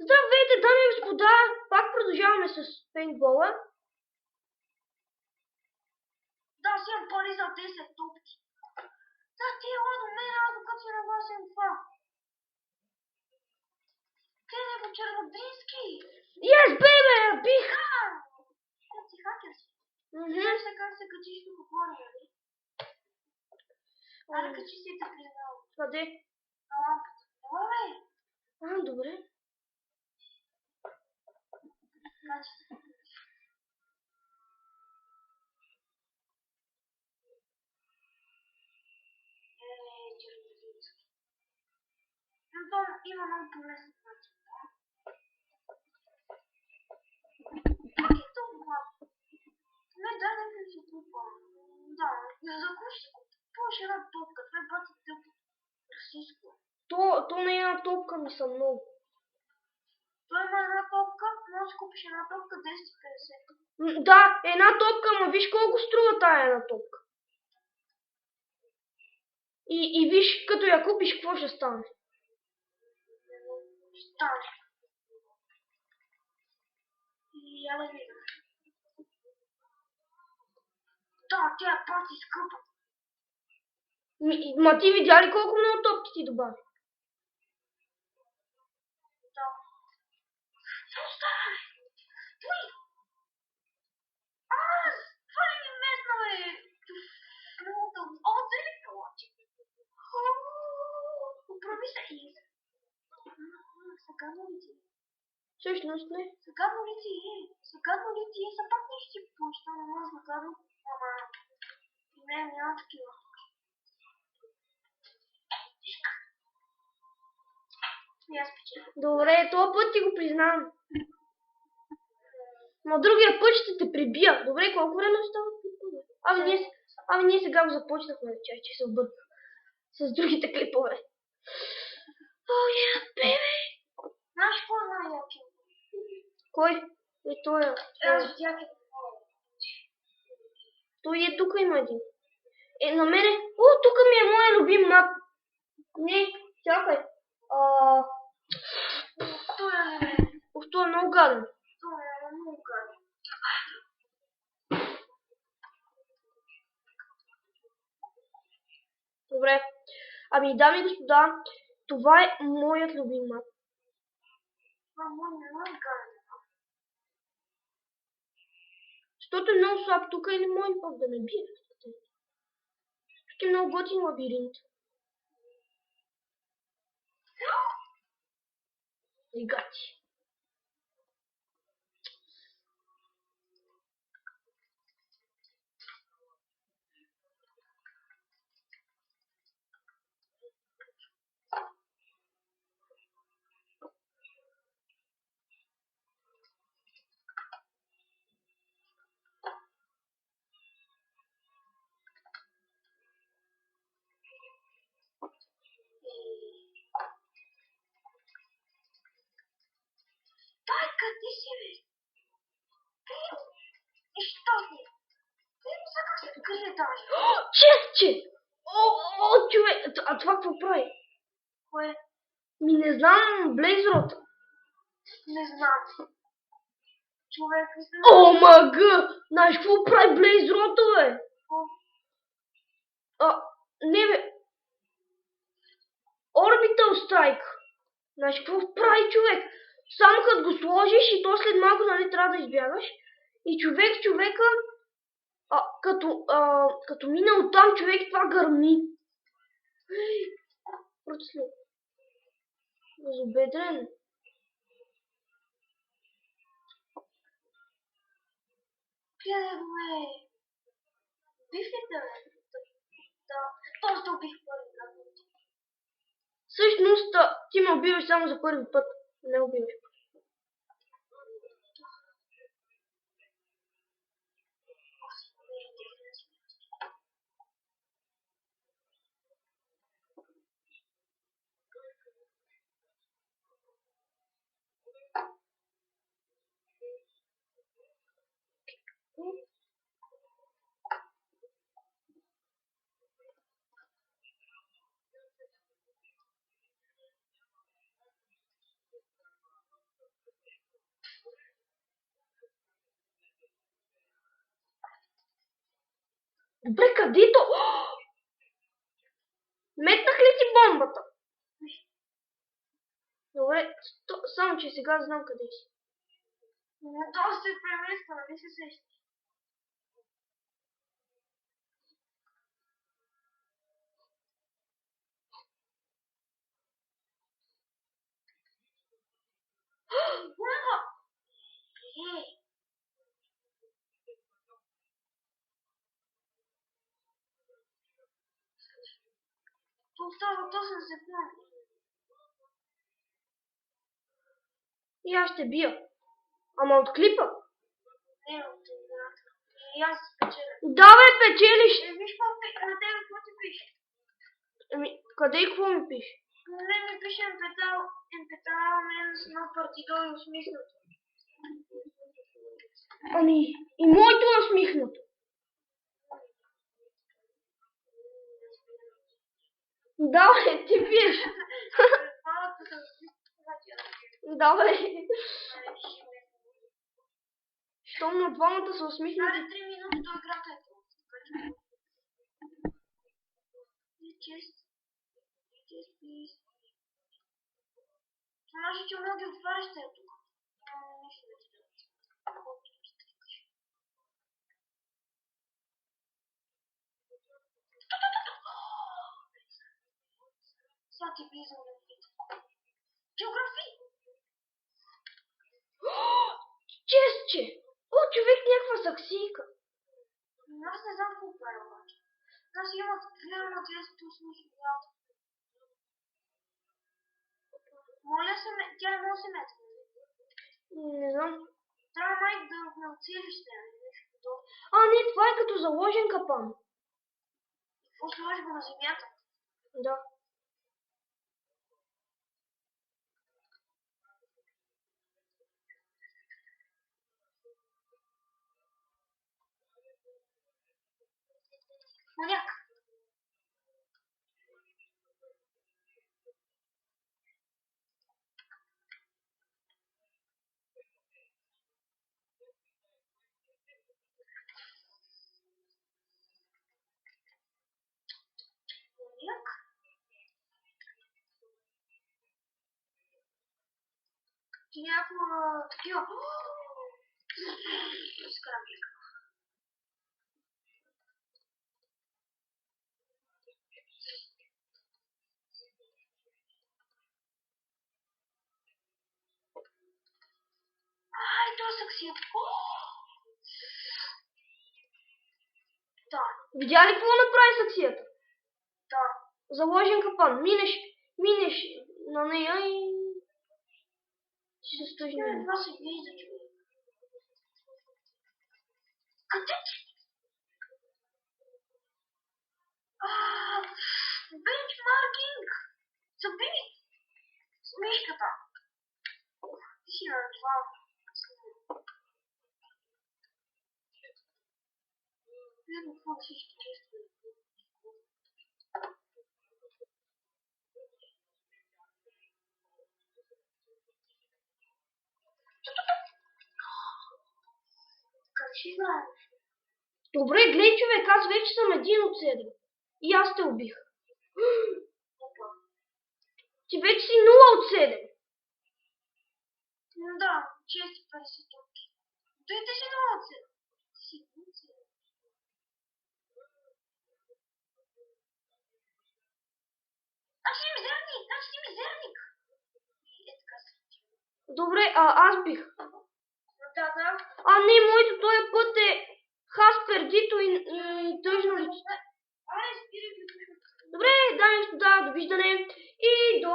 Здравейте, дами и господа! Пак продължаваме с пейнтбола. Да, си имам пари за 10 топки. Да, ти е ладо мен, аз докато си нагласен това. Къде е го Черводрински? Yes, baby! Бих! Да, ти хакер си. Знаеш се как се качиш тук горе, нали? Аре, качи си и те признал. Къде? На лампата. Ела, бе! Добре. Качи се. Черводрински. Но то има много полезен начин. Как е това? Не, дай да ми си купа. Да, за кой ще купуваш една топка? Това е бати тъпо. Расистко. То не е една топка, ми са много. Той има една топка, може да купиш една топка 10,50. Да, една топка, ма виж колко струва тая една топка. И виж, като я купиш, какво ще стане? Стане. И я да видя. Да, тя е пати скъпа. Ма ти видя ли колко много топки ти добави? Да. Оставай! Той! Това ли ми местно е? О, цели калачи. Оправи се и... Съгадно ли ти? Всъщност не. Съгадно ли ти е? Съгадно ли ти е? Са пак нещо ти получи, но не съгадно. Ама... Не, няма такива. И аз печеля. Добре, този път ти го признавам. Но другия път ще те прибия. Добре, колко време остава? Ами ние сега го започнахме, че се обърках с другите клипове. О, бебе! Знаеш какво е най-яки? Кой? Той е. Аз видях е. Той е тук, има един. На мене. О, тук ми е моя любим мап. Не, чакай. Той е... Това е много гаден. Той е много гаден. Добре. Ами, дами и господа, това е моят любим мап. Това е много гаден. Защото е много слаб тук или мой път да не бие. Тук е много готин лабиринт. И гати. Дай, къде си, бе? И що си? Ти му сега се крие даже. Честче! О, човек! А това какво прави? Кое? Ми не знам, Блейзрот. Не знам. Човек, не знам. О, мага! Знаеш какво прави Блейзрот, бе? Не, бе. Orbital Strike. Знаеш какво прави, човек? Само като го сложиш и то след малко, нали, трябва да избягаш. И човека, като мине оттам, човек това гърми. Процелил. Безобедрен. Къде го е? Бифите, бе? Да. Точно убих първи път. Всъщност, ти ме убиваш само за първи път. Не убиваш. Добре, където? Метнах ли ти бомбата? Добре, само че сега знам къде си. Това се премества, не се сеща. Бомба! Остава 8 секунди. И аз ще бия. Ама от клипа. Не, от играта. И аз спечеля. Давай, печелиш. Виж на тебе какво ти пише. Къде и какво ми пише? Не ми пише МПТА мен на партидой усмихнато. Ами, и моето е усмихнато. Давай, ти пиеш. Давай. Щом на двамата са усмихнати. 3 минути до играта е това. Значи, че много ги отваряш те тук. Нищо не ти дадат. Сега ти влизам на вид. Географи! Честче. О, човек, някаква саксийка. Аз не знам какво правя обаче. Аз имам 2 усмихи. Моля се, тя не може да се мети. Не знам. Трябва май да ме оцелиш нещо подобно. А, не, това е като заложен капан. Какво сложиш го на земята? Да. Маняк. Маняк. Ти някаква такива... Скарабик. Ай, това е саксията. Да. Видя ли какво направи саксията? Да. Заложен капан. Минеш на нея и... Ще се стъжи на нея. Това се вижда, човек. Къде ти? Бенчмаркинг! Забей! С мишката. Ти си на това. Видно какво всички чувстват. Как си знаеш? Добре, гледай, човек, аз вече съм 1 от 7. И аз те убих. Опа. Ти вече си 0 от 7. Да, чести 50 топки. Той ти си 0 от 7. Си 0 от 7. Аз си мизерник! Е така се. Добре, аз бих. Да. А не, моето този път е Хаспер, Дито и тъжно лице. Ай, спирай. Добре, дами и господа, довиждане и до